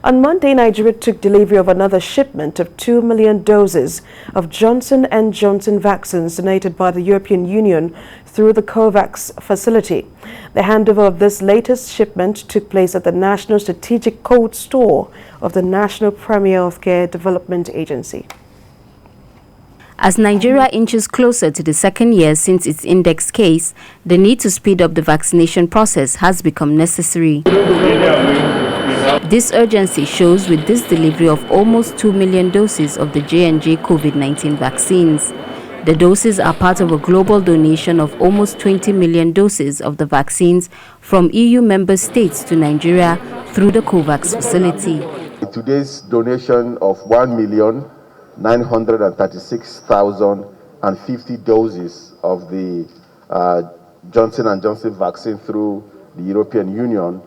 On Monday, Nigeria took delivery of another shipment of 2 million doses of Johnson & Johnson vaccines donated by the European Union through the COVAX facility. The handover of this latest shipment took place at the National Strategic Cold Store of the National Premier Healthcare Development Agency. As Nigeria inches closer to the second year since its index case, the need to speed up the vaccination process has become necessary. This urgency shows with this delivery of almost 2 million doses of the J&J COVID-19 vaccines. The doses are part of a global donation of almost 20 million doses of the vaccines from EU member states to Nigeria through the COVAX facility. Today's donation of 1,936,050 doses of the Johnson & Johnson vaccine through the European Union.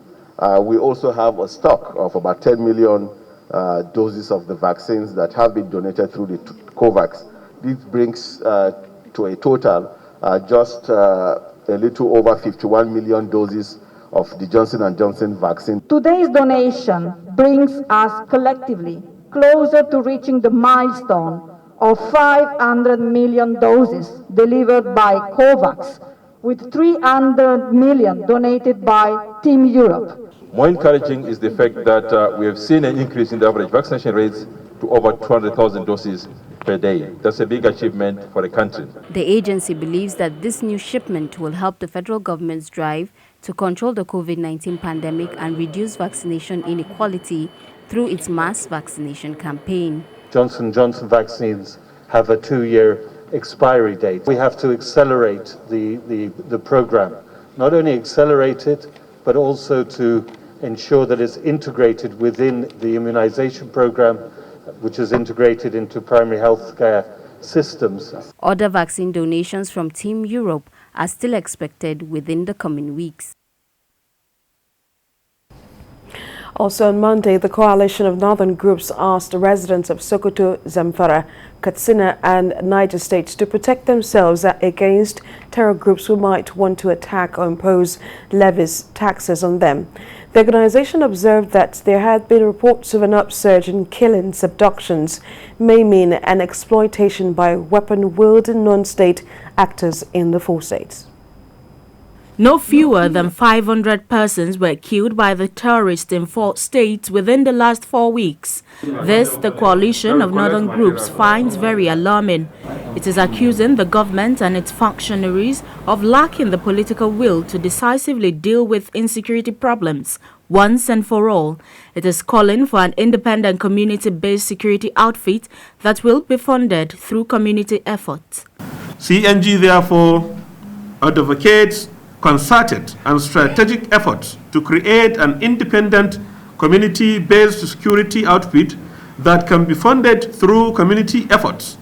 We also have a stock of about 10 million doses of the vaccines that have been donated through the COVAX. This brings to a total just a little over 51 million doses of the Johnson & Johnson vaccine. Today's donation brings us collectively closer to reaching the milestone of 500 million doses delivered by COVAX, with 300 million donated by Team Europe. More encouraging is the fact that we have seen an increase in the average vaccination rates to over 200,000 doses per day. That's a big achievement for the country. The agency believes that this new shipment will help the federal government's drive to control the COVID-19 pandemic and reduce vaccination inequality through its mass vaccination campaign. Johnson & Johnson vaccines have a 2-year expiry date. We have to accelerate the program, not only accelerate it, but also to ensure that it's integrated within the immunization program, which is integrated into primary health care systems. Other vaccine donations from Team Europe are still expected within the coming weeks. Also on Monday, the coalition of northern groups asked the residents of Sokoto, Zamfara, Katsina and Niger states to protect themselves against terror groups who might want to attack or impose levies, taxes on them. The organization observed that there had been reports of an upsurge in killings, abductions, maiming and exploitation by weapon-wielding non-state actors in the 4 states. No fewer than 500 persons were killed by the terrorists in 4 states within the last 4 weeks. This, the coalition of northern groups finds very alarming. It is accusing the government and its functionaries of lacking the political will to decisively deal with insecurity problems once and for all. It is calling for an independent community-based security outfit that will be funded through community efforts. CNG therefore advocates concerted and strategic efforts to create an independent community-based security outfit that can be funded through community efforts,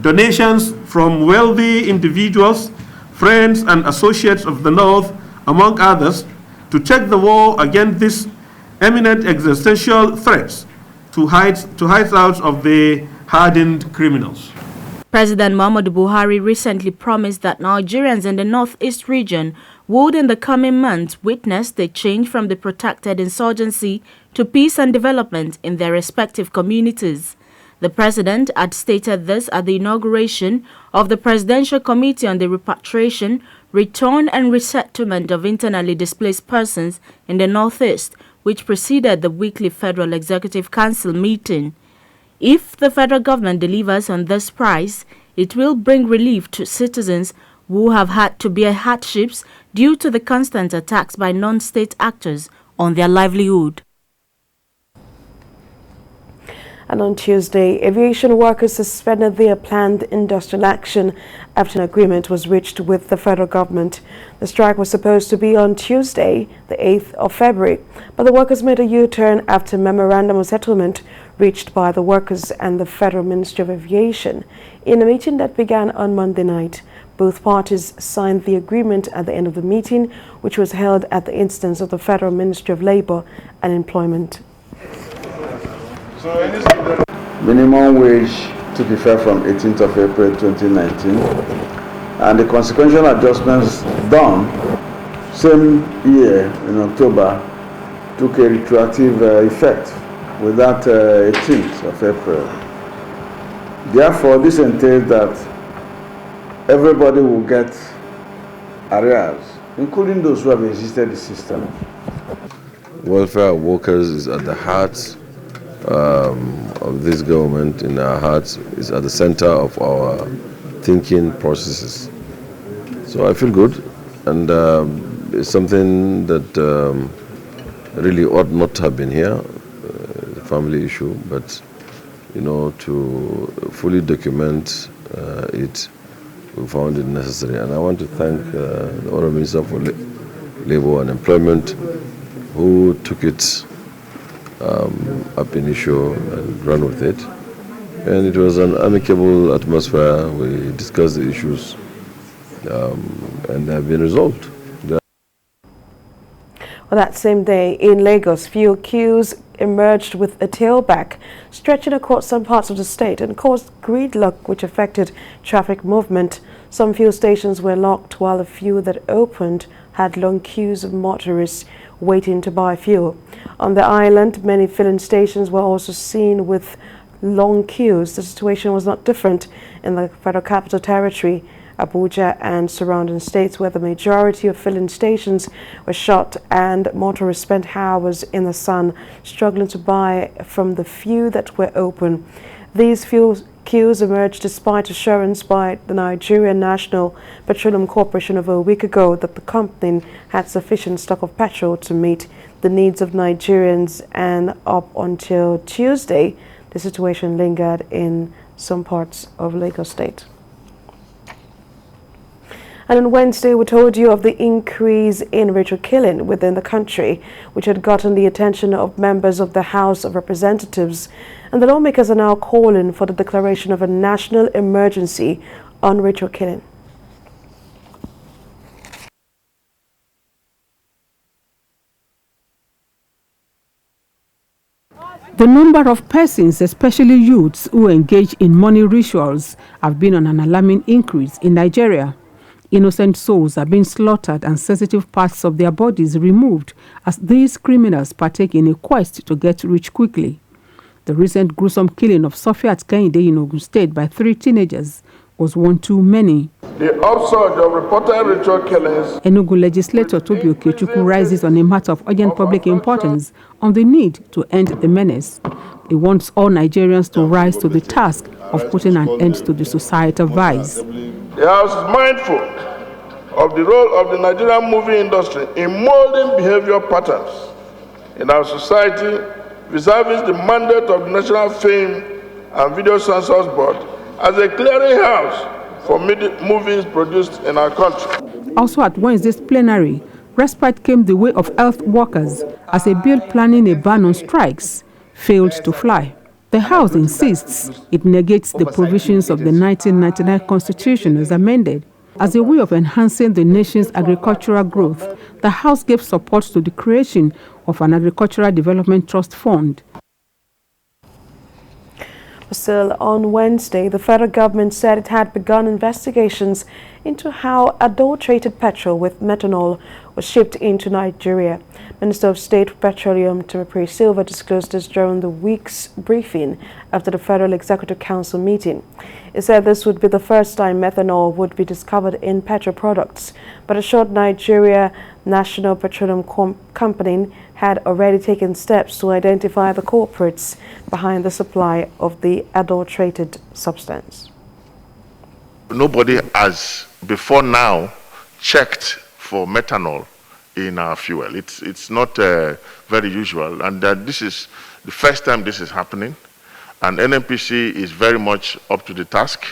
donations from wealthy individuals, friends and associates of the North, among others, to take the war against these eminent existential threats to hideouts of the hardened criminals. President Muhammadu Buhari recently promised that Nigerians in the northeast region would in the coming months witness the change from the protracted insurgency to peace and development in their respective communities. The president had stated this at the inauguration of the Presidential Committee on the Repatriation, Return and Resettlement of Internally Displaced Persons in the Northeast, which preceded the weekly Federal Executive Council meeting. If the federal government delivers on this price, it will bring relief to citizens who have had to bear hardships due to the constant attacks by non-state actors on their livelihood. And on Tuesday, aviation workers suspended their planned industrial action after an agreement was reached with the federal government. The strike was supposed to be on Tuesday, the 8th of February, but the workers made a U-turn after a memorandum of settlement reached by the workers and the Federal Ministry of Aviation. In a meeting that began on Monday night, both parties signed the agreement at the end of the meeting, which was held at the instance of the Federal Ministry of Labor and Employment. Minimum wage took effect from 18th of April 2019, and the consequential adjustments done same year in October took a retroactive effect. with that 18th of April. Therefore, this entails that everybody will get arrears, including those who have resisted the system. Welfare of workers is at the heart of this government, in our hearts, is at the center of our thinking processes. So I feel good, and it's something that really ought not to have been here, a family issue, but to fully document it, we found it necessary. And I want to thank the Honourable Minister for Labour and Employment, who took it up initio and ran with it. And it was an amicable atmosphere. We discussed the issues and they have been resolved. Well, that same day in Lagos, fuel queues emerged with a tailback stretching across some parts of the state and caused gridlock, which affected traffic movement. Some fuel stations were locked, while a few that opened had long queues of motorists waiting to buy fuel. On the island, many filling stations were also seen with long queues. The situation was not different in the Federal Capital Territory, Abuja and surrounding states, where the majority of filling stations were shut and motorists spent hours in the sun struggling to buy from the few that were open. These fuel queues emerged despite assurance by the Nigerian National Petroleum Corporation over a week ago that the company had sufficient stock of petrol to meet the needs of Nigerians, and up until Tuesday, the situation lingered in some parts of Lagos State. And on Wednesday, we told you of the increase in ritual killing within the country, which had gotten the attention of members of the House of Representatives. And the lawmakers are now calling for the declaration of a national emergency on ritual killing. The number of persons, especially youths, who engage in money rituals have been on an alarming increase in Nigeria. Innocent souls are being slaughtered and sensitive parts of their bodies removed as these criminals partake in a quest to get rich quickly. The recent gruesome killing of Sofiat Kehinde in Ogun State by 3 teenagers was one too many. The upsurge of reported ritual killings. Enugu legislator Tobi Okechukwu rises on a matter of urgent public importance on the need to end the menace. He wants all Nigerians to rise to the task of putting an end to the societal vice. The House is mindful of the role of the Nigerian movie industry in molding behavior patterns in our society vis-a-vis the mandate of the National Film and Video Censors Board as a clearinghouse for movies produced in our country. Also at Wednesday's plenary, respite came the way of health workers as a bill planning a ban on strikes failed to fly. The House insists it negates the provisions of the 1999 Constitution as amended. As a way of enhancing the nation's agricultural growth, the House gave support to the creation of an agricultural development trust fund. Still on Wednesday, the federal government said it had begun investigations into how adulterated petrol with methanol was shipped into Nigeria. Minister of State for Petroleum Timothy Silva disclosed this during the week's briefing after the Federal Executive Council meeting. He said this would be the first time methanol would be discovered in petrol products, but assured Nigeria National Petroleum Company had already taken steps to identify the culprits behind the supply of the adulterated substance. Nobody has before now checked for methanol in our fuel. It's not very usual, and this is the first time this is happening, and NNPC is very much up to the task,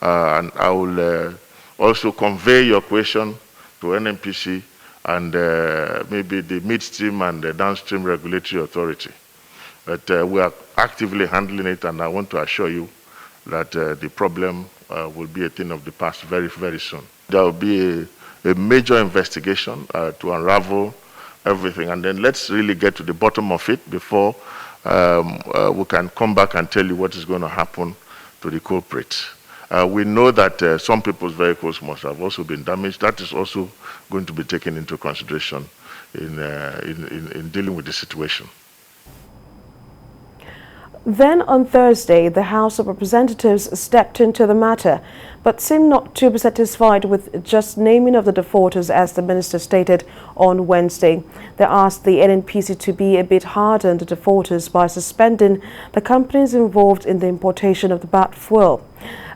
and I will also convey your question to NNPC and maybe the midstream and the downstream regulatory authority. But we are actively handling it, and I want to assure you that the problem will be a thing of the past very, very soon. There will be a major investigation to unravel everything, and then let's really get to the bottom of it before we can come back and tell you what is going to happen to the culprits. We know that some people's vehicles must have also been damaged. That is also going to be taken into consideration in dealing with the situation. Then on Thursday, the House of Representatives stepped into the matter, but seemed not to be satisfied with just naming of the defaulters, as the minister stated on Wednesday. They asked the NNPC to be a bit harder on the defaulters by suspending the companies involved in the importation of the bad fuel.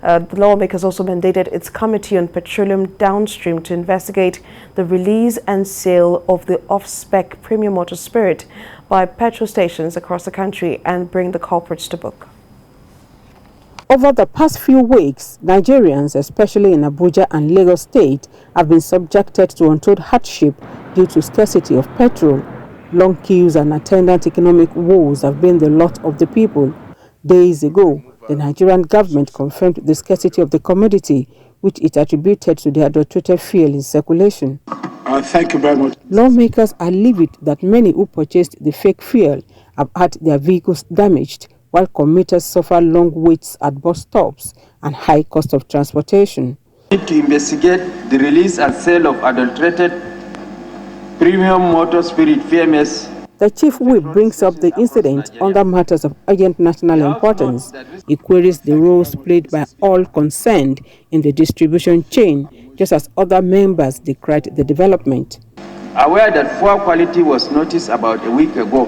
The lawmakers also mandated its Committee on Petroleum Downstream to investigate the release and sale of the off-spec premium motor spirit by petrol stations across the country and bring the culprits to book. Over the past few weeks, Nigerians, especially in Abuja and Lagos State, have been subjected to untold hardship due to scarcity of petrol. Long queues and attendant economic woes have been the lot of the people. Days ago, the Nigerian government confirmed the scarcity of the commodity, which it attributed to the adulterated fuel in circulation. Thank you very much. Lawmakers are livid that many who purchased the fake fuel have had their vehicles damaged, while commuters suffer long waits at bus stops and high cost of transportation. We need to investigate the release and sale of adulterated premium motor spirit (PMS). The chief whip brings up the incident under matters of urgent national importance. He queries the roles played by all concerned in the distribution chain, just as other members decried the development. Aware that poor quality was noticed about a week ago,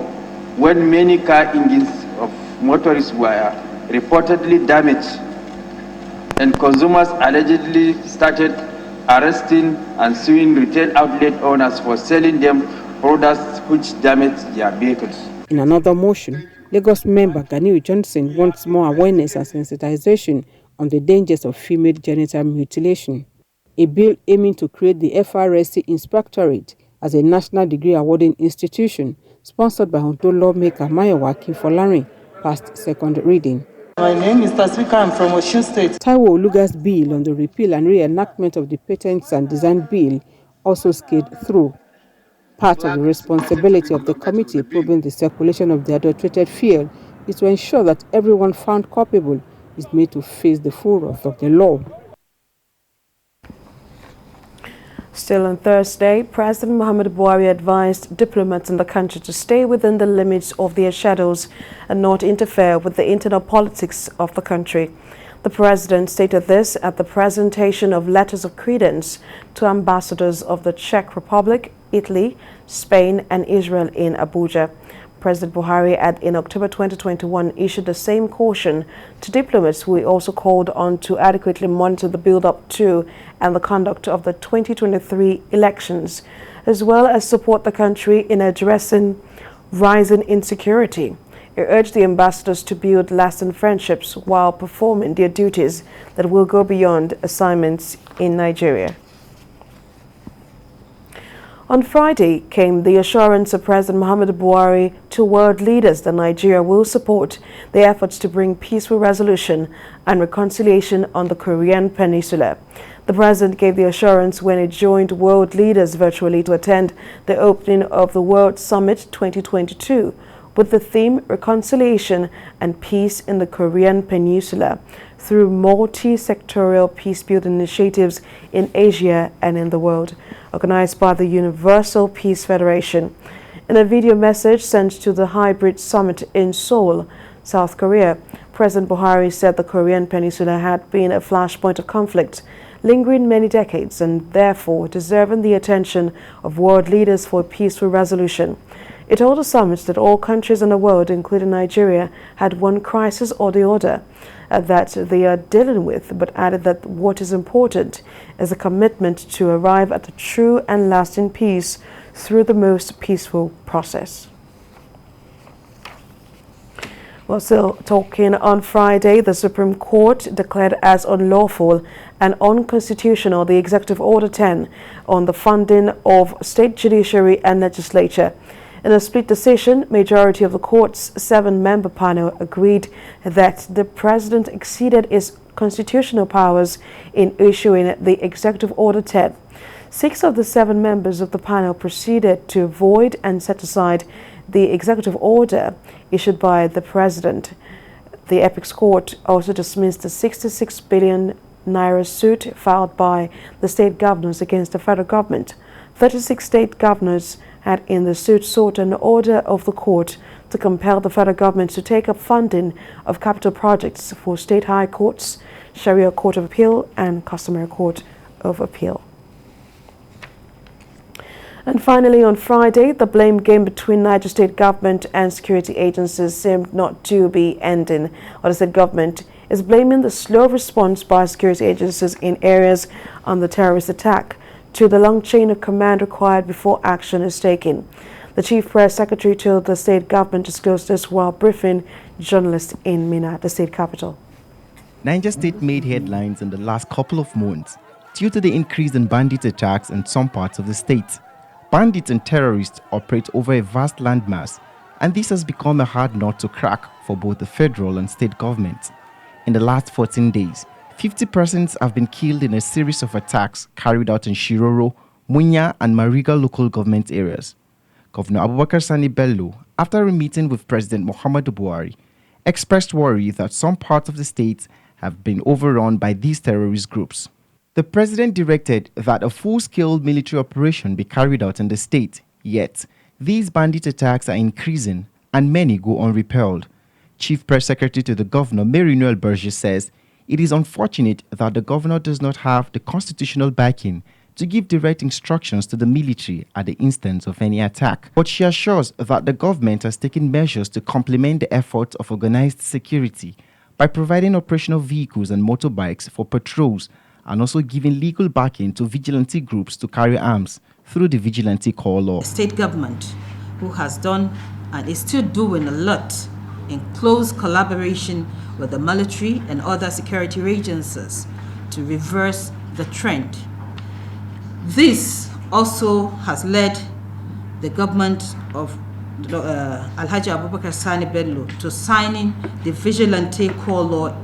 when many car engines of motorists were reportedly damaged, and consumers allegedly started arresting and suing retail outlet owners for selling them products which damage their vehicles. In another motion, Lagos member Ganiu Johnson wants more awareness and sensitization on the dangers of female genital mutilation. A bill aiming to create the FRSC Inspectorate as a national degree awarding institution, sponsored by Ondo lawmaker Mayowa Akinfolari, passed second reading. My name is Tasvika. I'm from Osun State. Taiwo Oluga's bill on the repeal and reenactment of the Patents and Design Bill also scaled through. Part of the responsibility of the committee probing the circulation of the adulterated fuel is to ensure that everyone found culpable is made to face the full wrath of the law. Still on Thursday, President Muhammadu Buhari advised diplomats in the country to stay within the limits of their shadows and not interfere with the internal politics of the country. The president stated this at the presentation of letters of credence to ambassadors of the Czech Republic, Italy, Spain and Israel in Abuja. President Buhari in October 2021 issued the same caution to diplomats, who he also called on to adequately monitor the build-up to and the conduct of the 2023 elections, as well as support the country in addressing rising insecurity. He urged the ambassadors to build lasting friendships while performing their duties that will go beyond assignments in Nigeria. On Friday came the assurance of President Muhammadu Buhari to world leaders that Nigeria will support the efforts to bring peaceful resolution and reconciliation on the Korean Peninsula. The president gave the assurance when he joined world leaders virtually to attend the opening of the World Summit 2022 with the theme Reconciliation and Peace in the Korean Peninsula through multi-sectorial peace-building initiatives in Asia and in the world, organized by the Universal Peace Federation. In a video message sent to the hybrid summit in Seoul, South Korea, President Buhari said the Korean Peninsula had been a flashpoint of conflict, lingering many decades and therefore deserving the attention of world leaders for a peaceful resolution. It told the summit that all countries in the world, including Nigeria, had one crisis or the other that they are dealing with, but added that what is important is a commitment to arrive at a true and lasting peace through the most peaceful process. Well, still talking on Friday, the Supreme Court declared as unlawful and unconstitutional the Executive Order 10 on the funding of state judiciary and legislature. In a split decision, majority of the court's 7-member panel agreed that the president exceeded his constitutional powers in issuing the Executive Order 10. 6 of the 7 members of the panel proceeded to void and set aside the executive order issued by the president. The Apex Court also dismissed the 66 billion naira suit filed by the state governors against the federal government. 36 state governors had in the suit sought an order of the court to compel the federal government to take up funding of capital projects for state high courts, Sharia Court of Appeal and Customary Court of Appeal. And finally, on Friday, the blame game between Niger State government and security agencies seemed not to be ending. While the state government is blaming the slow response by security agencies in areas on the terrorist attack to the long chain of command required before action is taken. The chief press secretary told the state government disclosed this while briefing journalists in Minna, the state capital. Niger State made headlines in the last couple of months due to the increase in bandit attacks in some parts of the state. Bandits and terrorists operate over a vast landmass, and this has become a hard nut to crack for both the federal and state governments. In the last 14 days, 50 persons have been killed in a series of attacks carried out in Shiroro, Munya, and Mariga local government areas. Governor Abubakar Sani Bello, after a meeting with President Muhammadu Buhari, expressed worry that some parts of the state have been overrun by these terrorist groups. The president directed that a full-scale military operation be carried out in the state, yet these bandit attacks are increasing and many go unrepelled. Chief Press Secretary to the Governor, Mary Noel Berger, says it is unfortunate that the governor does not have the constitutional backing to give direct instructions to the military at the instance of any attack. But she assures that the government has taken measures to complement the efforts of organized security by providing operational vehicles and motorbikes for patrols and also giving legal backing to vigilante groups to carry arms through the Vigilante Corps law. The state government, who has done and is still doing a lot in close collaboration with the military and other security agencies to reverse the trend. This also has led the government of Alhaji Abubakar Sani Bello to signing the Vigilante Corps law,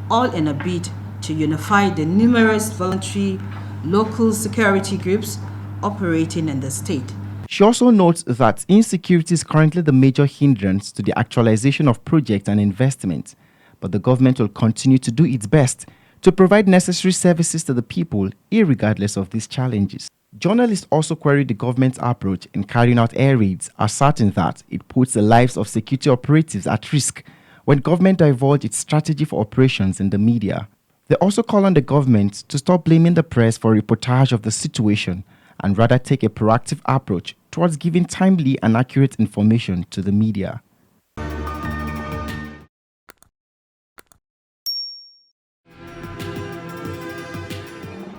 all in a bid to unify the numerous voluntary local security groups operating in the state. She also notes that insecurity is currently the major hindrance to the actualization of projects and investments, but the government will continue to do its best to provide necessary services to the people, irregardless of these challenges. Journalists also queried the government's approach in carrying out air raids, asserting that it puts the lives of security operatives at risk when government divulges its strategy for operations in the media. They also call on the government to stop blaming the press for reportage of the situation and rather take a proactive approach towards giving timely and accurate information to the media.